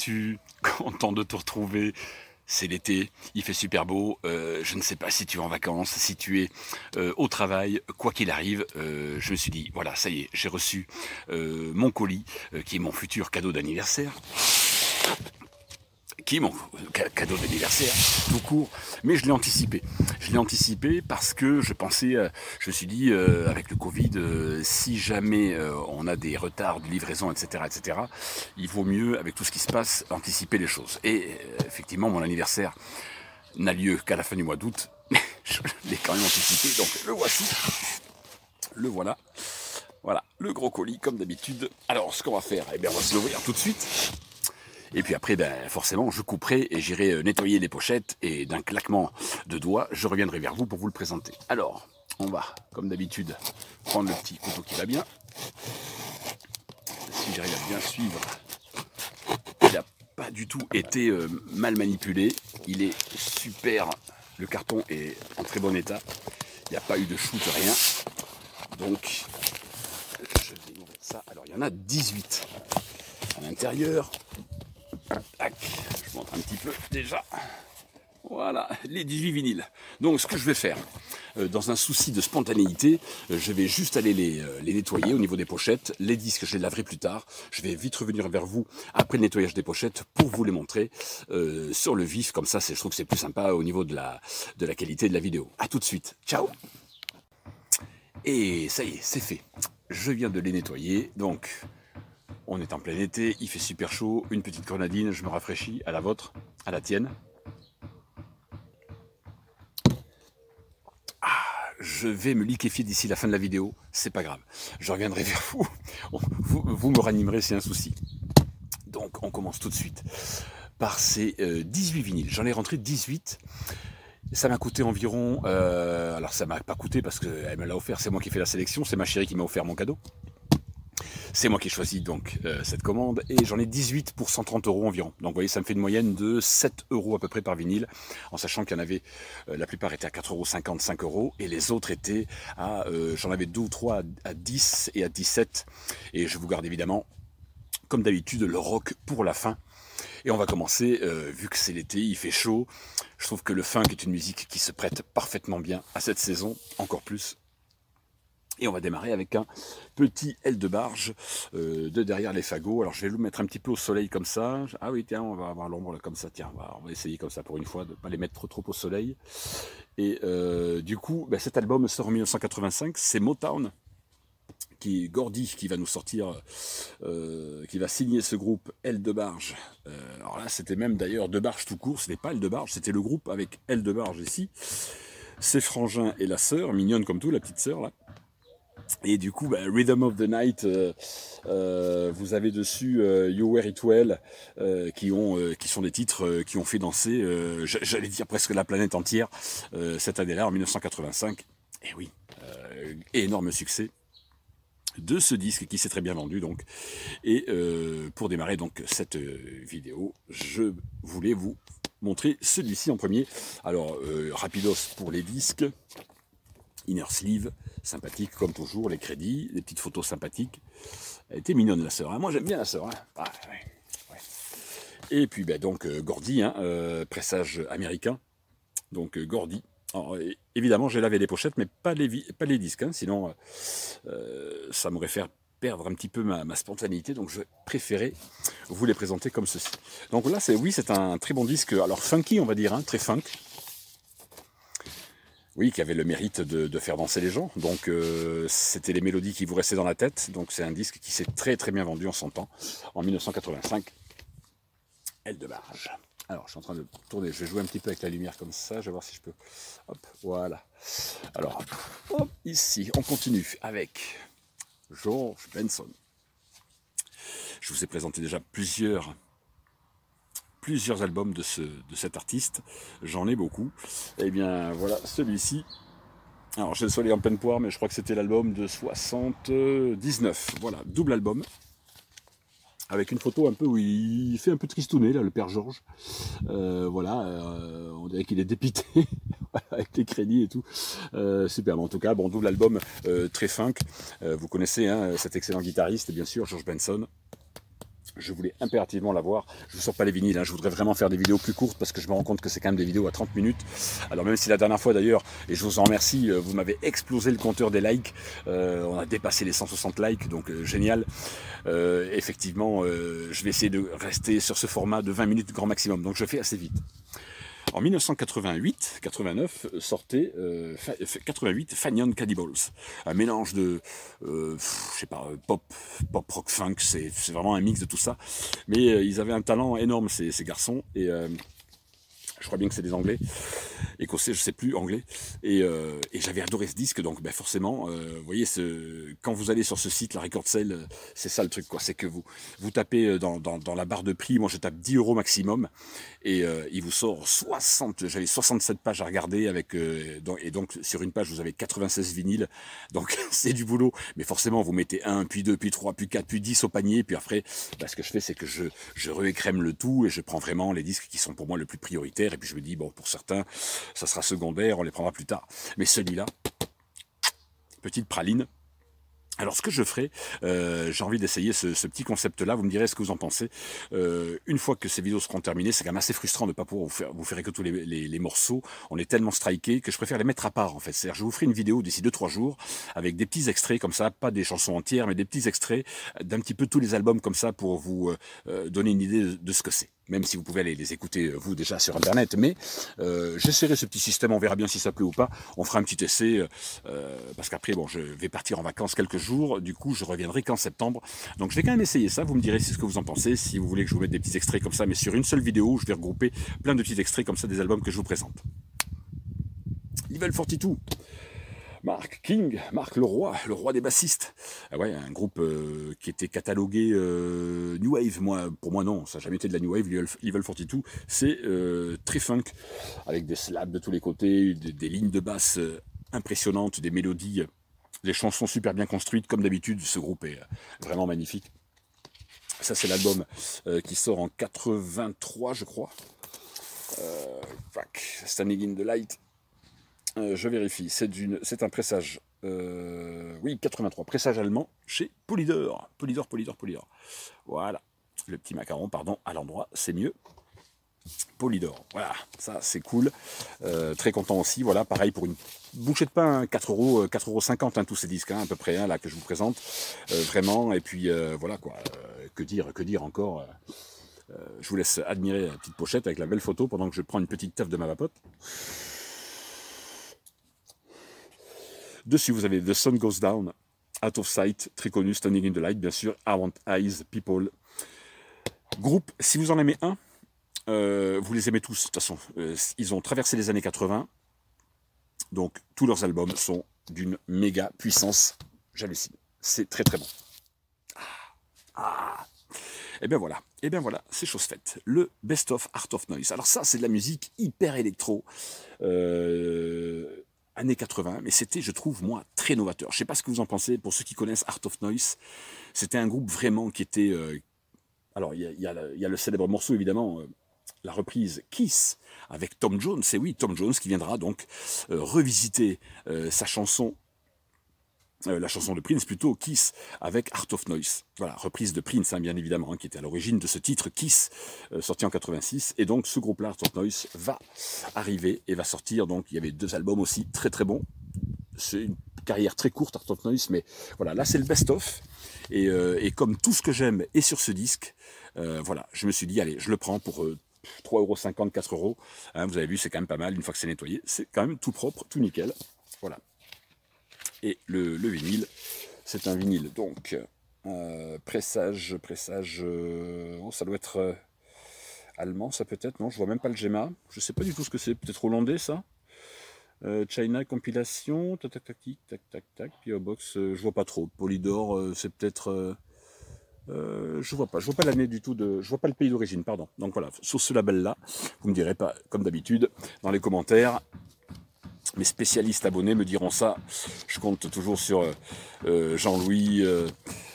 vas-tu? Content de te retrouver. C'est l'été, il fait super beau. Je ne sais pas si tu es en vacances, si tu es au travail, quoi qu'il arrive. Je me suis dit, voilà, ça y est, j'ai reçu mon colis, qui est mon futur cadeau d'anniversaire. Qui est mon cadeau d'anniversaire, tout court, mais je l'ai anticipé. Je l'ai anticipé parce que je pensais, je me suis dit, avec le Covid, si jamais on a des retards de livraison, etc., il vaut mieux, avec tout ce qui se passe, anticiper les choses. Et effectivement, mon anniversaire n'a lieu qu'à la fin du mois d'août, mais je l'ai quand même anticipé, donc le voici, le voilà. Voilà, le gros colis, comme d'habitude. Alors, ce qu'on va faire, eh bien, on va se l'ouvrir tout de suite. Et puis après, ben, forcément, je couperai et j'irai nettoyer les pochettes. Et d'un claquement de doigts, je reviendrai vers vous pour vous le présenter. Alors, on va, comme d'habitude, prendre le petit couteau qui va bien. Si j'arrive à bien suivre, il n'a pas du tout été mal manipulé. Il est super. Le carton est en très bon état. Il n'y a pas eu de shoot, rien. Donc, je vais ouvrir ça. Alors, il y en a 18 à l'intérieur. Tac, je montre un petit peu déjà. Voilà, les 18 vinyles. Donc ce que je vais faire, dans un souci de spontanéité, je vais juste aller les nettoyer au niveau des pochettes. Les disques, je les laverai plus tard. Je vais vite revenir vers vous après le nettoyage des pochettes pour vous les montrer sur le vif. Comme ça, je trouve que c'est plus sympa au niveau de la qualité de la vidéo. A tout de suite. Ciao. Et ça y est, c'est fait. Je viens de les nettoyer. Donc, on est en plein été, il fait super chaud, une petite grenadine, je me rafraîchis, à la vôtre, à la tienne. Ah, je vais me liquéfier d'ici la fin de la vidéo, c'est pas grave. Je reviendrai vers vous, vous me ranimerez, c'est un souci. Donc on commence tout de suite par ces 18 vinyles. J'en ai rentré 18. Ça m'a coûté environ... alors ça m'a pas coûté parce qu'elle me l'a offert, c'est moi qui ai fait la sélection, c'est ma chérie qui m'a offert mon cadeau. C'est moi qui ai choisi donc cette commande et j'en ai 18 pour 130 € environ. Donc vous voyez, ça me fait une moyenne de 7 € à peu près par vinyle, en sachant qu'il y en avait, la plupart étaient à 4,50 €, 5 € et les autres étaient à, j'en avais 2 ou 3 à 10 et à 17. Et je vous garde évidemment, comme d'habitude, le rock pour la fin. Et on va commencer, vu que c'est l'été, il fait chaud. Je trouve que le funk est une musique qui se prête parfaitement bien à cette saison, encore plus. Et on va démarrer avec un petit aile de barge de derrière les fagots. Alors je vais le mettre un petit peu au soleil comme ça. Ah oui, tiens, on va avoir l'ombre là comme ça. Tiens, on va essayer comme ça pour une fois, de ne pas les mettre trop au soleil. Et du coup, ben, cet album sort en 1985. C'est Motown, Gordy, qui va nous sortir, qui va signer ce groupe Aile de barge. Alors là, c'était même d'ailleurs de barge tout court. Ce n'était pas Aile de barge, c'était le groupe avec Aile de barge ici. Ses frangins et la sœur, mignonne comme tout, la petite sœur là. Et du coup, bah, Rhythm of the Night, vous avez dessus You Wear It Well, qui sont des titres qui ont fait danser, j'allais dire presque la planète entière, cette année-là, en 1985. Et oui, énorme succès de ce disque qui s'est très bien vendu donc. Et pour démarrer donc cette vidéo, je voulais vous montrer celui-ci en premier. Alors, rapidos pour les disques. Inner sleeve, sympathique comme toujours, les crédits, les petites photos sympathiques. Elle était mignonne la sœur, hein. Moi j'aime bien la sœur. Hein. Ah, ouais. Et puis ben, donc Gordy, hein, pressage américain. Donc Gordy. Alors, évidemment j'ai lavé les pochettes, mais pas les disques, hein, sinon ça m'aurait fait perdre un petit peu ma spontanéité, donc je préférais vous les présenter comme ceci. Donc là, c'est un très bon disque, alors funky on va dire, hein, très funk. Oui, qui avait le mérite de faire danser les gens. Donc c'était les mélodies qui vous restaient dans la tête. Donc c'est un disque qui s'est très très bien vendu en son temps, en 1985. Aile de barge. Alors je suis en train de tourner, je vais jouer un petit peu avec la lumière comme ça, je vais voir si je peux. Hop, voilà. Alors, hop, ici, on continue avec George Benson. Je vous ai présenté déjà plusieurs albums de cet artiste, j'en ai beaucoup. Et bien voilà, celui-ci, alors j'ai le soleil en pleine poire, mais je crois que c'était l'album de 79, voilà, double album, avec une photo un peu où il fait un peu tristounet, là, le père Georges, voilà, on dirait qu'il est dépité, avec les crédits et tout, super, mais en tout cas, bon, double album, très funk, vous connaissez hein, cet excellent guitariste, bien sûr, George Benson. Je voulais impérativement l'avoir. Je ne vous sors pas les vinyles, hein. Je voudrais vraiment faire des vidéos plus courtes parce que je me rends compte que c'est quand même des vidéos à 30 minutes. Alors même si la dernière fois d'ailleurs, et je vous en remercie, vous m'avez explosé le compteur des likes. On a dépassé les 160 likes, donc génial. Effectivement, je vais essayer de rester sur ce format de 20 minutes grand maximum. Donc je fais assez vite. En 1988-89 sortait 88 Fanion Cannibals, un mélange de je sais pas, pop rock funk, c'est vraiment un mix de tout ça. Mais ils avaient un talent énorme ces garçons, et je crois bien que c'est des Anglais, écossais, je sais plus, anglais, et j'avais adoré ce disque. Donc ben forcément, vous voyez, quand vous allez sur ce site, la Record Sale, c'est ça le truc, quoi, c'est que vous tapez dans la barre de prix, moi je tape 10 € maximum, et il vous sort 60, j'avais 67 pages à regarder, avec et donc sur une page vous avez 96 vinyles, donc c'est du boulot, mais forcément vous mettez 1, puis 2, puis 3, puis 4, puis 10 au panier, puis après, ben, ce que je fais, c'est que je réécrème le tout, et je prends vraiment les disques qui sont pour moi le plus prioritaire, et puis je me dis, bon, pour certains, ça sera secondaire, on les prendra plus tard. Mais celui-là, petite praline. Alors ce que je ferai, j'ai envie d'essayer ce petit concept-là, vous me direz ce que vous en pensez. Une fois que ces vidéos seront terminées, c'est quand même assez frustrant de ne pas pouvoir vous faire que tous les morceaux. On est tellement striké que je préfère les mettre à part en fait. C'est-à-dire je vous ferai une vidéo d'ici 2-3 jours avec des petits extraits comme ça, pas des chansons entières, mais des petits extraits d'un petit peu tous les albums comme ça pour vous donner une idée de ce que c'est. Même si vous pouvez aller les écouter vous déjà sur internet, mais j'essaierai ce petit système, on verra bien si ça plaît ou pas. On fera un petit essai, parce qu'après bon, je vais partir en vacances quelques jours, du coup je reviendrai qu'en septembre, donc je vais quand même essayer ça. Vous me direz ce que vous en pensez, si vous voulez que je vous mette des petits extraits comme ça, mais sur une seule vidéo je vais regrouper plein de petits extraits comme ça des albums que je vous présente. Level 42, Mark King, Mark le roi des bassistes. Ah ouais, un groupe qui était catalogué New Wave. Pour moi non, ça n'a jamais été de la New Wave. Level 42, c'est très funk, avec des slaps de tous les côtés, des lignes de basse impressionnantes, des mélodies, des chansons super bien construites. Comme d'habitude, ce groupe est vraiment magnifique. Ça c'est l'album qui sort en 83, je crois. Standing in the Light. Je vérifie, c'est un pressage, oui, 83, pressage allemand chez Polydor. Polydor. Voilà, le petit macaron, pardon, à l'endroit, c'est mieux. Polydor, voilà, ça c'est cool. Très content aussi, voilà, pareil pour une bouchée de pain, hein, 4 €, 4,50 €, hein, tous ces disques, hein, à peu près, hein, là, que je vous présente, vraiment, et puis voilà, quoi, que dire encore. Je vous laisse admirer la petite pochette avec la belle photo pendant que je prends une petite taffe de ma vapote. Dessus, vous avez The Sun Goes Down, Out of Sight, très connu, Standing in the Light, bien sûr, I Want Eyes, People. Groupe, si vous en aimez un, vous les aimez tous, de toute façon. Ils ont traversé les années 80, donc tous leurs albums sont d'une méga puissance, j'hallucine. C'est très très bon. Et bien voilà, c'est chose faite. Le Best of Art of Noise. Alors ça, c'est de la musique hyper électro. Années 80, mais c'était, je trouve, moi, très novateur. Je ne sais pas ce que vous en pensez. Pour ceux qui connaissent Art of Noise, c'était un groupe vraiment qui était... alors, il y a le célèbre morceau, évidemment, la reprise Kiss, avec Tom Jones. Et oui, Tom Jones qui viendra donc revisiter sa chanson, la chanson de Prince, plutôt, Kiss, avec Art of Noise. Voilà, reprise de Prince, hein, bien évidemment, hein, qui était à l'origine de ce titre, Kiss, sorti en 86. Et donc, ce groupe-là, Art of Noise, va arriver et va sortir. Donc, il y avait 2 albums aussi, très très bons. C'est une carrière très courte, Art of Noise, mais voilà, là, c'est le best-of. Et comme tout ce que j'aime est sur ce disque, voilà, je me suis dit, allez, je le prends pour 3,50 €, 4 €. Hein, vous avez vu, c'est quand même pas mal, une fois que c'est nettoyé. C'est quand même tout propre, tout nickel. Voilà. Et le vinyle, c'est un vinyle, donc pressage, oh, ça doit être allemand, ça peut-être, non, je vois même pas le GEMA, je sais pas du tout ce que c'est, peut-être hollandais ça. China compilation, tac, PO Box, je vois pas trop. Polydor, c'est peut-être, je vois pas l'année du tout, je vois pas le pays d'origine, pardon. Donc voilà, sur ce label-là, vous me direz pas, comme d'habitude, dans les commentaires. Mes spécialistes abonnés me diront ça. Je compte toujours sur Jean-Louis,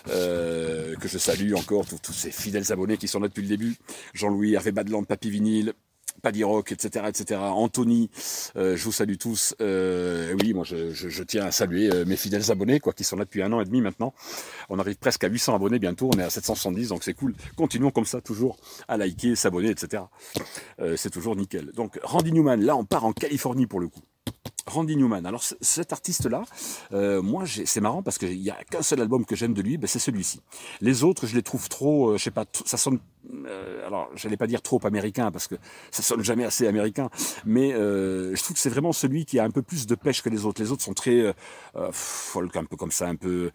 que je salue encore, tous ces fidèles abonnés qui sont là depuis le début. Jean-Louis, Hervé Badland, Papy Vinyle, Paddy Rock, etc., etc. Anthony, je vous salue tous. Oui, moi je tiens à saluer mes fidèles abonnés, quoi, qui sont là depuis 1 an et demi maintenant. On arrive presque à 800 abonnés bientôt, on est à 770, donc c'est cool. Continuons comme ça, toujours à liker, s'abonner, etc. C'est toujours nickel. Donc Randy Newman, là on part en Californie pour le coup. Randy Newman. Alors cet artiste-là, moi c'est marrant parce qu'il n'y a qu'un seul album que j'aime de lui, ben, c'est celui-ci. Les autres, je les trouve trop, je sais pas, ça sonne, alors j'allais pas dire trop américain parce que ça sonne jamais assez américain, mais je trouve que c'est vraiment celui qui a un peu plus de pêche que les autres. Les autres sont très folk, un peu comme ça, un peu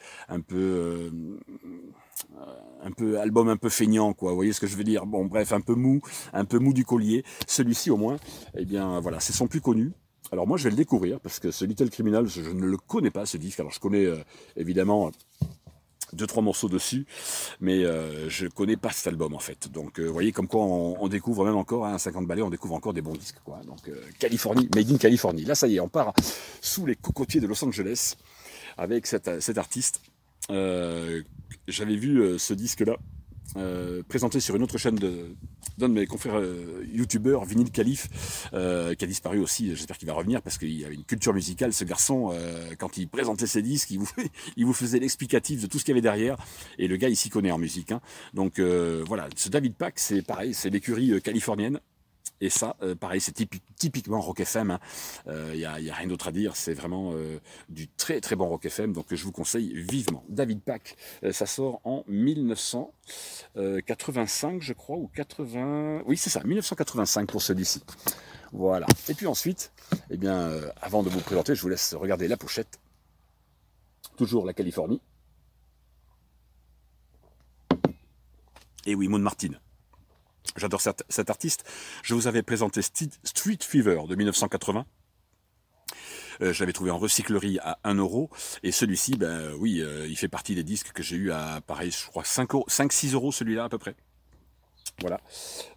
album un peu feignant, quoi. Vous voyez ce que je veux dire? Bon, bref, un peu mou du collier. Celui-ci au moins, eh bien voilà, c'est son plus connu. Alors moi je vais le découvrir parce que ce Little Criminal, je ne le connais pas ce disque. Alors je connais évidemment 2-3 morceaux dessus, mais je connais pas cet album en fait. Donc vous voyez comme quoi on découvre même encore, hein, 50 balais, on découvre encore des bons disques, quoi. Donc Californie, Made in Californie. Là ça y est, on part sous les cocotiers de Los Angeles avec cet artiste. J'avais vu ce disque-là présenté sur une autre chaîne d'un de mes confrères youtubeurs, Vinyl Khalif, qui a disparu aussi. J'espère qu'il va revenir parce qu'il avait une culture musicale. Ce garçon, quand il présentait ses disques, il vous faisait l'explicatif de tout ce qu'il y avait derrière. Et le gars, il s'y connaît en musique, hein. Donc voilà, ce David Pack, c'est pareil, c'est l'écurie californienne. Et ça, pareil, c'est typiquement Rock FM. Hein. Y a rien d'autre à dire. C'est vraiment du très très bon Rock FM. Donc je vous conseille vivement. David Pack, ça sort en 1985, je crois, ou 80. Oui, c'est ça, 1985 pour celui-ci. Voilà. Et puis ensuite, eh bien, avant de vous présenter, je vous laisse regarder la pochette. Toujours la Californie. Et oui, Moon Martin. J'adore cet artiste. Je vous avais présenté Street Fever de 1980. Je l'avais trouvé en recyclerie à 1 €. Et celui-ci, ben oui, il fait partie des disques que j'ai eu à, pareil, je crois 5-6 € celui-là à peu près. Voilà.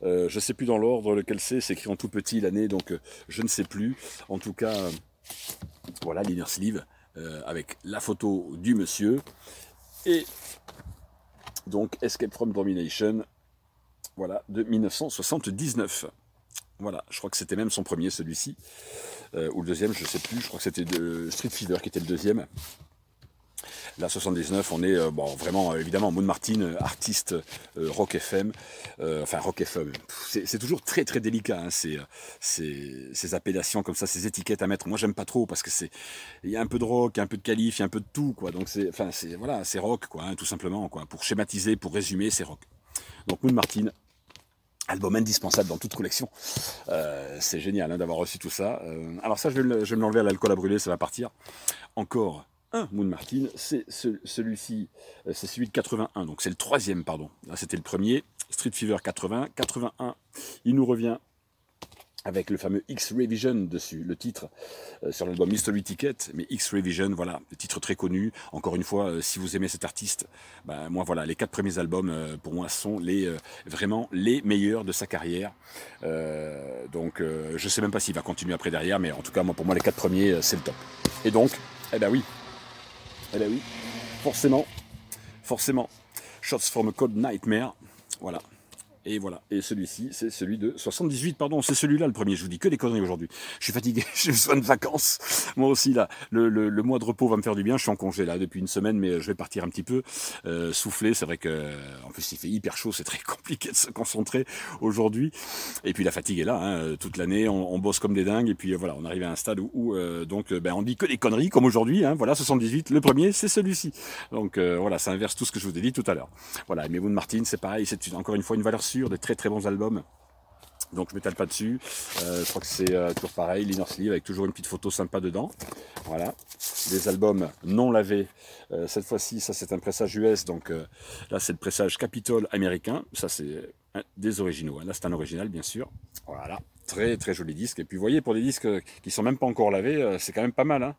Je ne sais plus dans l'ordre lequel c'est écrit en tout petit l'année, donc je ne sais plus. En tout cas, voilà, l'inner sleeve, avec la photo du monsieur. Et donc, Escape from Domination. Voilà, de 1979. Voilà, je crois que c'était même son premier, celui-ci. Ou le deuxième, je ne sais plus. Je crois que c'était Street Fever qui était le deuxième. Là, 79, on est bon, vraiment, évidemment, Moon Martin, artiste Rock FM. Enfin, Rock FM, c'est toujours très très délicat, hein, ces appellations comme ça, ces étiquettes à mettre. Moi, j'aime pas trop parce que il y a un peu de rock, il y a un peu de qualif, il y a un peu de tout, quoi. Donc, voilà, c'est rock, quoi, hein, tout simplement, quoi. Pour schématiser, pour résumer, c'est rock. Donc, Moon Martin. Album indispensable dans toute collection. C'est génial hein, d'avoir reçu tout ça. Alors ça, je vais me l'enlever à l'alcool à brûler, ça va partir. Encore un Moon Martin, c'est celui-ci, c'est celui de 81, donc c'est le 3e, pardon. Là, c'était le premier, Street Fever 80, 81. Il nous revient avec le fameux X-Ray Vision dessus, le titre sur l'album Mystery Ticket, mais X-Ray Vision, voilà, le titre très connu. Encore une fois, si vous aimez cet artiste, bah, moi voilà, les 4 premiers albums pour moi sont vraiment les meilleurs de sa carrière. Donc je sais même pas s'il va continuer après derrière, mais en tout cas moi pour moi les 4 premiers c'est le top. Et donc, eh ben oui, forcément, Shots from a Cold Nightmare, voilà. Et voilà, et celui-ci, c'est celui de 78, pardon, c'est celui-là le premier, je vous dis que des conneries aujourd'hui. Je suis fatigué, j'ai besoin de vacances. Moi aussi, là, le mois de repos va me faire du bien, je suis en congé là depuis une semaine, mais je vais partir un petit peu, souffler, c'est vrai que, en plus il fait hyper chaud, c'est très compliqué de se concentrer aujourd'hui. Et puis la fatigue est là, hein, toute l'année, on bosse comme des dingues, et puis voilà, on arrive à un stade où donc, on dit que des conneries, comme aujourd'hui, hein, voilà, 78, le premier, c'est celui-ci. Donc voilà, ça inverse tout ce que je vous ai dit tout à l'heure. Voilà, mais Moon Martin, c'est pareil, c'est encore une fois une valeur sûre, des très très bons albums. Donc je m'étale pas dessus. Je crois que c'est toujours pareil, l'inner sleeve avec toujours une petite photo sympa dedans. Voilà, des albums non lavés. Cette fois-ci, ça c'est un pressage US, donc là c'est le pressage Capitol américain. Ça c'est des originaux. Hein. Là c'est un original bien sûr. Voilà, très très joli disque. Et puis vous voyez pour des disques qui sont même pas encore lavés, c'est quand même pas mal. Hein.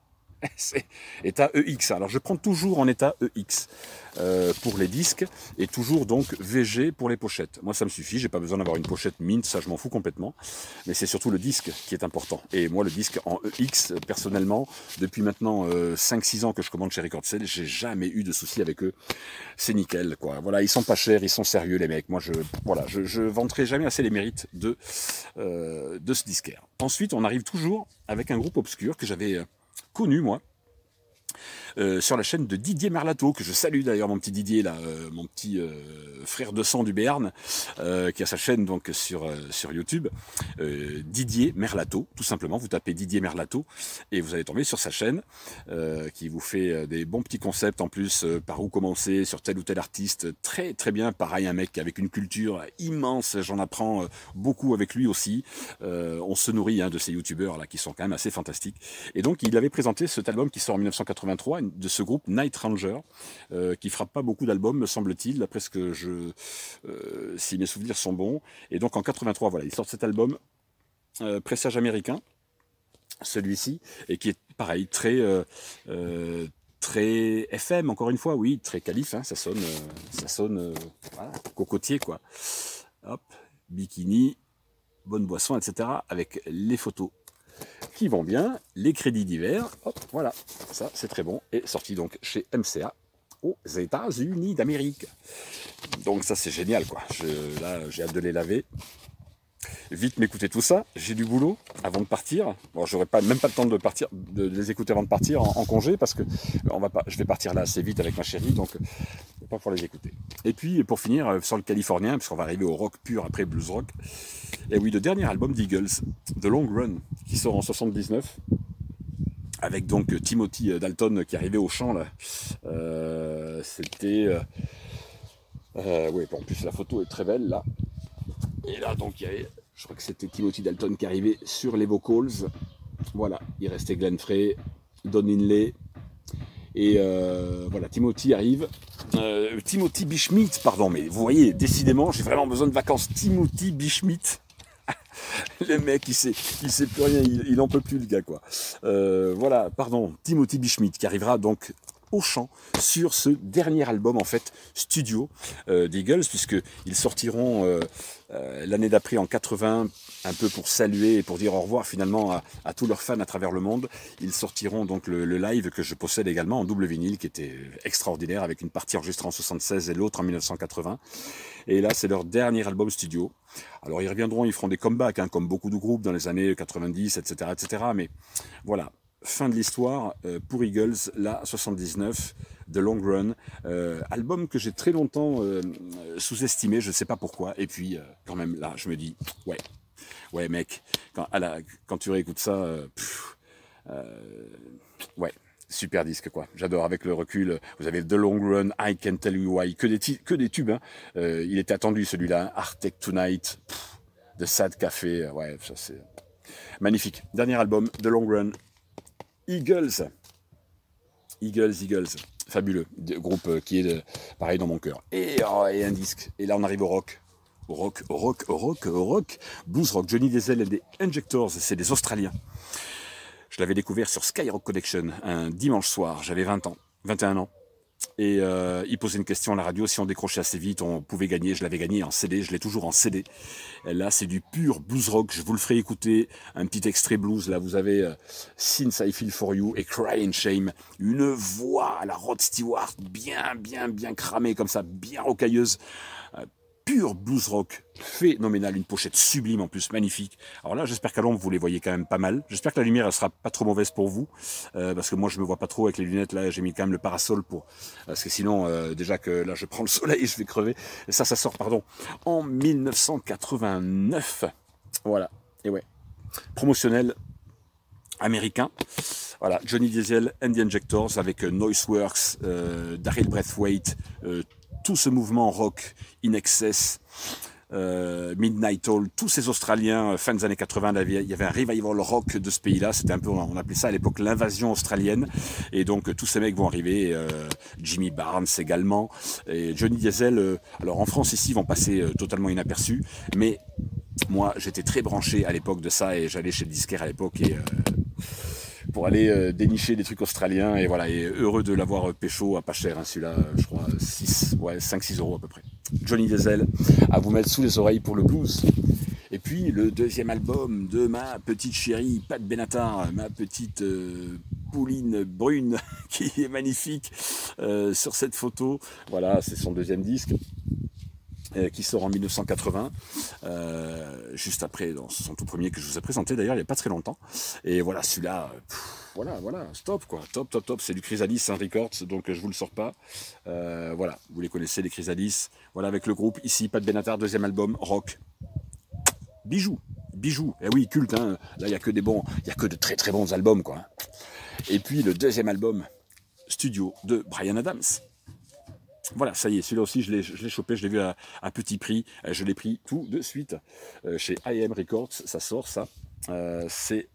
état EX. Alors je prends toujours en état EX pour les disques et toujours donc VG pour les pochettes. Moi ça me suffit, j'ai pas besoin d'avoir une pochette mint, ça je m'en fous complètement. Mais c'est surtout le disque qui est important. Et moi le disque en EX, personnellement, depuis maintenant 5-6 ans que je commande chez Record Sale, j'ai jamais eu de soucis avec eux. C'est nickel quoi. Voilà, ils sont pas chers, ils sont sérieux les mecs. Moi je vanterai jamais assez les mérites de ce disquaire. Ensuite on arrive toujours avec un groupe obscur que j'avais connu moi. Sur la chaîne de Didier Merlato, que je salue d'ailleurs, mon petit Didier, là, mon petit frère de sang du Béarn, qui a sa chaîne donc sur YouTube. Didier Merlato, tout simplement, vous tapez Didier Merlato et vous allez tomber sur sa chaîne, qui vous fait des bons petits concepts en plus, par où commencer, sur tel ou tel artiste, très très bien, pareil, un mec avec une culture immense, j'en apprends beaucoup avec lui aussi, on se nourrit de ces youtubeurs là qui sont quand même assez fantastiques, et donc il avait présenté cet album qui sort en 1983, de ce groupe Night Ranger, qui frappe pas beaucoup d'albums, me semble-t-il, d'après ce que si mes souvenirs sont bons. Et donc en 83, voilà, il sort cet album, pressage américain, celui-ci, et qui est pareil, très FM, encore une fois, oui, très qualif, ça sonne voilà, cocotier, quoi. Hop, bikini, bonne boisson, etc., avec les photos qui vont bien, les crédits divers, hop, voilà, ça c'est très bon, et sorti donc chez MCA aux États-Unis d'Amérique. Donc ça c'est génial quoi, là j'ai hâte de les laver. Vite m'écouter tout ça, j'ai du boulot avant de partir. Bon, j'aurais même pas le temps de partir, de les écouter avant de partir en congé, parce que je vais partir là assez vite avec ma chérie, donc je vais pas pouvoir les écouter. Et puis pour finir sur le californien, puisqu'on va arriver au rock pur après blues rock. Et oui, le dernier album d'Eagles, The Long Run, qui sort en 79, avec donc Timothy Dalton qui arrivait au chant là. C'était oui, en plus la photo est très belle là. Et là donc il y avait, je crois que c'était Timothy Dalton qui arrivait sur les vocals. Voilà, il restait Glenn Frey, Don Henley. Et voilà, Timothy arrive. Timothy B. Schmit, pardon, mais vous voyez, décidément, j'ai vraiment besoin de vacances. Timothy B. Schmit. Le mec, il sait plus rien, il en peut plus le gars quoi. Voilà, pardon, Timothy B. Schmit qui arrivera donc au chant sur ce dernier album en fait studio d'Eagles, puisqu'ils sortiront l'année d'après en 80, un peu pour saluer et pour dire au revoir finalement à tous leurs fans à travers le monde. Ils sortiront donc le live que je possède également en double vinyle, qui était extraordinaire, avec une partie enregistrée en 76 et l'autre en 1980. Et là c'est leur dernier album studio. Alors ils reviendront, ils feront des comebacks comme beaucoup de groupes dans les années 90, etc. etc. mais voilà, fin de l'histoire pour Eagles, là, 79, The Long Run, album que j'ai très longtemps sous-estimé, je ne sais pas pourquoi, et puis quand même là, je me dis, ouais mec, quand tu réécoutes ça, ouais, super disque quoi, j'adore, avec le recul, vous avez The Long Run, I Can't Tell You Why, que des tubes, il était attendu celui-là, Arctic Tonight, The Sad Café, ouais, ça c'est magnifique. Dernier album, The Long Run, Eagles, fabuleux, groupe qui est pareil dans mon cœur. Et un disque. Et là on arrive au rock. Blues rock. Johnny Diesel et des Injectors, c'est des Australiens. Je l'avais découvert sur Skyrock Connection un dimanche soir, j'avais 21 ans. Et il posait une question à la radio, si on décrochait assez vite, on pouvait gagner. Je l'avais gagné en CD, je l'ai toujours en CD. Et là, c'est du pur blues rock, je vous le ferai écouter. Un petit extrait blues, là, vous avez Since I Feel For You et Crying Shame. Une voix à la Rod Stewart, bien cramée comme ça, bien rocailleuse. Pur blues rock, phénoménal, une pochette sublime en plus, magnifique. Alors là, j'espère qu'à l'ombre, vous les voyez quand même pas mal. J'espère que la lumière, elle sera pas trop mauvaise pour vous, parce que moi, je me vois pas trop avec les lunettes. Là, j'ai mis quand même le parasol parce que sinon, déjà que là, je prends le soleil et je vais crever. Et ça sort, pardon, en 1989. Voilà, et ouais, promotionnel américain. Voilà, Johnny Diesel and the Injectors avec Noiseworks, Daryl Braithwaite, tout ce mouvement rock, In Excess, Midnight Oil, tous ces Australiens, fin des années 80, il y avait un revival rock de ce pays-là, c'était un peu, on appelait ça à l'époque l'invasion australienne, et donc tous ces mecs vont arriver, Jimmy Barnes également, et Johnny Diesel, alors en France ici, vont passer totalement inaperçus, mais moi j'étais très branché à l'époque de ça, et j'allais chez le disquaire à l'époque, et pour aller dénicher des trucs australiens, et voilà, et heureux de l'avoir pécho à pas cher, hein, celui-là, je crois, 5-6 € à peu près. Johnny Diesel, à vous mettre sous les oreilles pour le blues. Et puis le deuxième album de ma petite chérie Pat Benatar, ma petite Pauline brune, qui est magnifique sur cette photo. Voilà, c'est son deuxième disque. Qui sort en 1980, juste après dans son tout premier que je vous ai présenté d'ailleurs il n'y a pas très longtemps. Et voilà, celui-là, voilà, stop quoi, top, c'est du Chrysalis hein, Records, donc je vous le sors pas. Voilà, vous les connaissez les Chrysalis. Voilà, avec le groupe ici, Pat Benatar, deuxième album, rock. Bijou, et oui, culte, hein. Là il n'y a que de très très bons albums quoi. Et puis le deuxième album studio de Bryan Adams. Voilà, ça y est, celui-là aussi, je l'ai chopé, je l'ai vu à petit prix, je l'ai pris tout de suite chez I.M. Records, ça sort, ça. C'est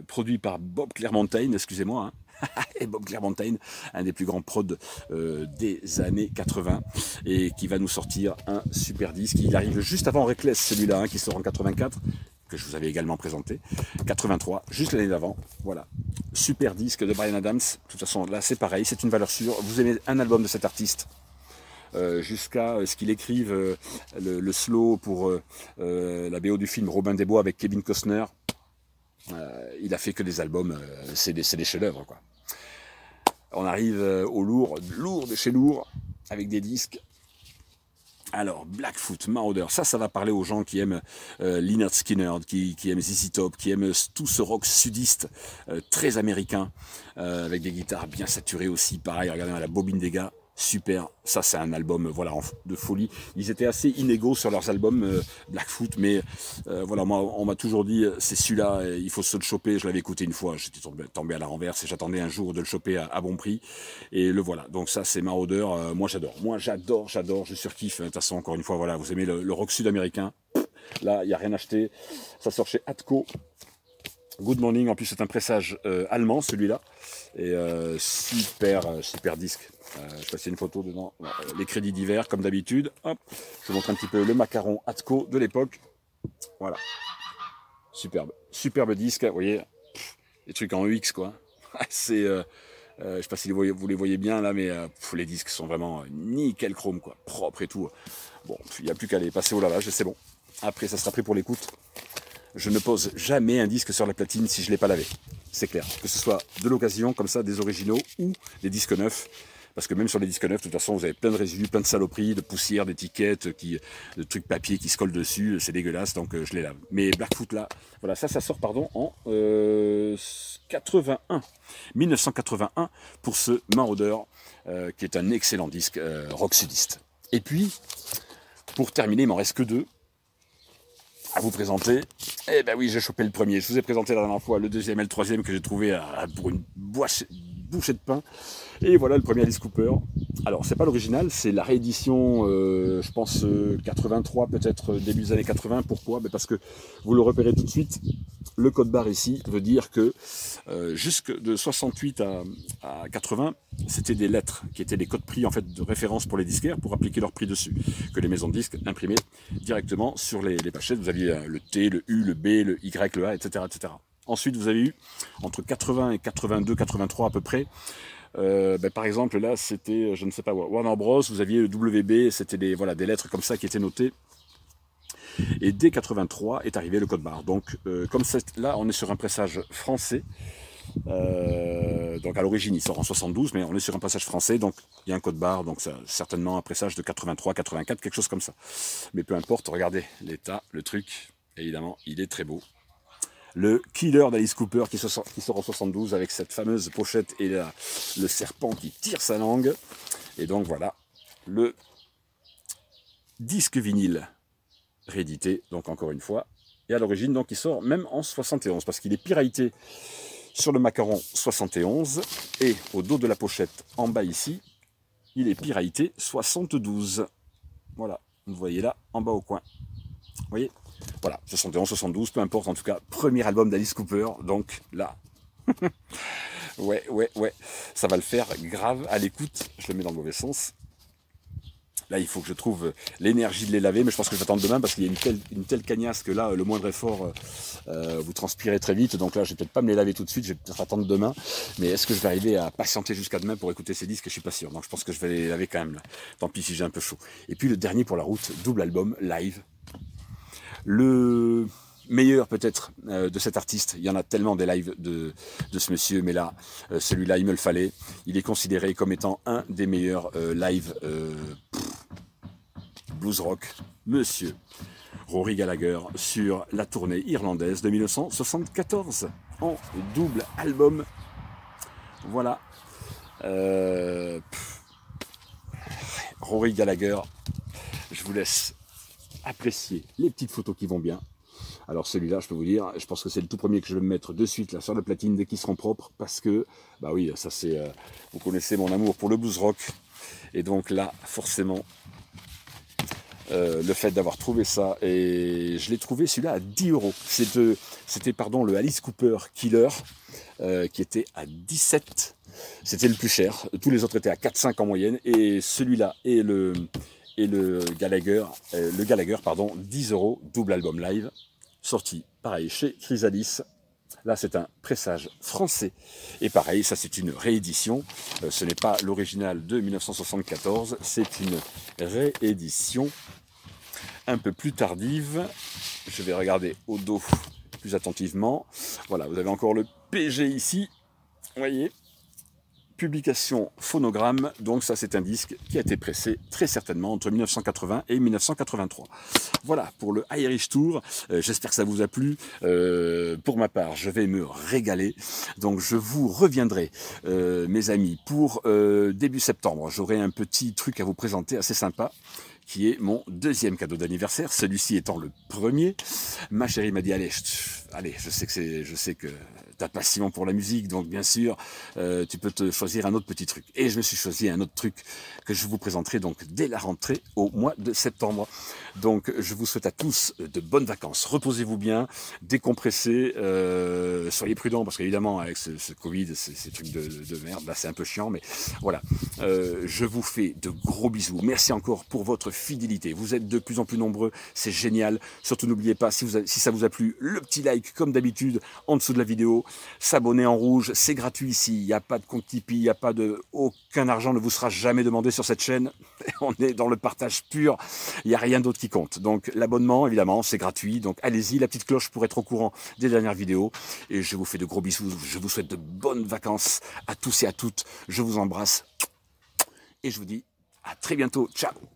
produit par Bob Clearmountain, excusez-moi, hein. Et Bob Clearmountain, un des plus grands prods des années 80, et qui va nous sortir un super disque. Il arrive juste avant Reckless, celui-là, hein, qui sort en 84, que je vous avais également présenté, 83, juste l'année d'avant, voilà. Super disque de Bryan Adams, de toute façon là c'est pareil, c'est une valeur sûre, vous aimez un album de cet artiste, jusqu'à ce qu'il écrive le slow pour la BO du film Robin des Bois avec Kevin Costner, il a fait que des albums, c'est des chefs-d'œuvre quoi. On arrive au lourd de chez lourd, avec des disques. Alors, Blackfoot, Marauder, ça va parler aux gens qui aiment Lynyrd Skynyrd, qui aiment ZZ Top, qui aiment tout ce rock sudiste, très américain, avec des guitares bien saturées aussi, pareil, regardez la bobine des gars, super, ça c'est un album voilà, de folie. Ils étaient assez inégaux sur leurs albums Blackfoot, mais voilà, moi on m'a toujours dit c'est celui-là, il faut se le choper. Je l'avais écouté une fois, j'étais tombé à la renverse et j'attendais un jour de le choper à bon prix, et le voilà. Donc ça c'est Marauder, moi j'adore, je surkiffe. De toute façon, encore une fois, voilà, vous aimez le rock sud-américain, là il n'y a rien acheté, ça sort chez Atco. Good Morning, en plus c'est un pressage allemand celui-là, et super disque. Je passe une photo dedans, les crédits divers comme d'habitude. Hop, je vous montre un petit peu le macaron Atco de l'époque. Voilà, superbe disque, vous voyez, les trucs en UX quoi. C'est, je sais pas si vous les voyez bien là, mais les disques sont vraiment nickel chrome quoi, propre et tout. Bon, il n'y a plus qu'à les passer au lavage et c'est bon. Après ça sera pris pour l'écoute. Je ne pose jamais un disque sur la platine si je ne l'ai pas lavé. C'est clair. Que ce soit de l'occasion, comme ça, des originaux ou des disques neufs. Parce que même sur les disques neufs, de toute façon, vous avez plein de résidus, plein de saloperies, de poussière, d'étiquettes, de trucs papier qui se collent dessus. C'est dégueulasse, donc je les lave. Mais Blackfoot, là, voilà, ça sort, pardon, en 1981, pour ce Marauder, qui est un excellent disque rock sudiste. Et puis, pour terminer, il m'en reste que deux à vous présenter. Eh ben oui, j'ai chopé le premier. Je vous ai présenté la dernière fois le deuxième et le troisième que j'ai trouvé pour une bouchée de pain. Et voilà le premier Alice Cooper. Alors c'est pas l'original, c'est la réédition, je pense 83, peut-être début des années 80. Pourquoi? Parce que vous le repérez tout de suite. Le code barre ici veut dire que jusque de 68 à 80, c'était des lettres qui étaient des codes prix en fait de référence pour les disquaires pour appliquer leur prix dessus, que les maisons de disques imprimaient directement sur les pochettes. Vous aviez le T, le U, le B, le Y, le A, etc., etc. Ensuite, vous avez eu entre 80 et 82, 83 à peu près. Par exemple, là, c'était, je ne sais pas, Warner Bros. Vous aviez le WB, c'était des lettres comme ça qui étaient notées. Et dès 83 est arrivé le code barre. Donc, comme là, on est sur un pressage français. Donc, à l'origine, il sort en 72, mais on est sur un pressage français. Donc, il y a un code barre. Donc, ça, certainement un pressage de 83, 84, quelque chose comme ça. Mais peu importe, regardez l'état, le truc. Évidemment, il est très beau. Le Killer d'Alice Cooper qui sort en 72 avec cette fameuse pochette et le serpent qui tire sa langue. Et donc voilà, le disque vinyle réédité, donc encore une fois. Et à l'origine, donc il sort même en 71 parce qu'il est piraté sur le macaron 71 et au dos de la pochette en bas ici, il est piraté 72. Voilà, vous voyez là en bas au coin. Vous voyez? Voilà, 71, 72, peu importe, en tout cas, premier album d'Alice Cooper, donc là, ouais, ça va le faire grave à l'écoute, je le mets dans le mauvais sens, Là, il faut que je trouve l'énergie de les laver, mais je pense que je vais attendre demain parce qu'il y a une telle cagnasse que là, le moindre effort, vous transpirez très vite. Donc là, je vais peut-être pas me les laver tout de suite, je vais peut-être attendre demain. Mais est-ce que je vais arriver à patienter jusqu'à demain pour écouter ces disques? Je suis pas sûr. Donc je pense que je vais les laver quand même. Là. Tant pis si j'ai un peu chaud. Et puis le dernier pour la route, double album, live. Le meilleur peut-être de cet artiste, il y en a tellement des lives de ce monsieur, mais là, celui-là, il me le fallait. Il est considéré comme étant un des meilleurs lives blues rock, monsieur Rory Gallagher, sur la tournée irlandaise de 1974, en double album. Voilà. Rory Gallagher, je vous laisse apprécier les petites photos qui vont bien. Alors celui-là, je peux vous dire, je pense que c'est le tout premier que je vais me mettre de suite là sur la platine dès qu'ils seront propres, parce que, bah oui, ça c'est, vous connaissez mon amour pour le blues rock, et donc là, forcément, le fait d'avoir trouvé ça, et je l'ai trouvé celui-là à 10 €. C'était pardon, le Alice Cooper Killer, qui était à 17. C'était le plus cher, tous les autres étaient à 4-5 en moyenne, et celui-là et le Gallagher, 10 €, double album live, sorti pareil chez Chrysalis. Là c'est un pressage français, et pareil, ça c'est une réédition, ce n'est pas l'original de 1974, c'est une réédition un peu plus tardive. Je vais regarder au dos plus attentivement. Voilà, vous avez encore le PG ici, vous voyez, publication phonogramme, donc ça c'est un disque qui a été pressé très certainement entre 1980 et 1983. Voilà pour le Irish Tour, j'espère que ça vous a plu. Pour ma part, je vais me régaler, donc je vous reviendrai mes amis pour début septembre. J'aurai un petit truc à vous présenter assez sympa, qui est mon deuxième cadeau d'anniversaire, celui-ci étant le premier. Ma chérie m'a dit, allez, je sais que ta passion pour la musique, donc bien sûr, tu peux te choisir un autre petit truc. Et je me suis choisi un autre truc que je vous présenterai donc dès la rentrée au mois de septembre. Donc je vous souhaite à tous de bonnes vacances. Reposez-vous bien, décompressez, soyez prudents parce qu'évidemment avec ce Covid, ces trucs de merde, là c'est un peu chiant, mais voilà. Je vous fais de gros bisous. Merci encore pour votre fidélité. Vous êtes de plus en plus nombreux, c'est génial. Surtout n'oubliez pas, si ça vous a plu, le petit like comme d'habitude en dessous de la vidéo. S'abonner en rouge, c'est gratuit ici, il n'y a pas de compte Tipeee, il n'y a pas de... Aucun argent ne vous sera jamais demandé sur cette chaîne. On est dans le partage pur, il n'y a rien d'autre qui compte. Donc l'abonnement, évidemment, c'est gratuit. Donc allez-y, la petite cloche pour être au courant des dernières vidéos. Et je vous fais de gros bisous, je vous souhaite de bonnes vacances à tous et à toutes. Je vous embrasse et je vous dis à très bientôt. Ciao!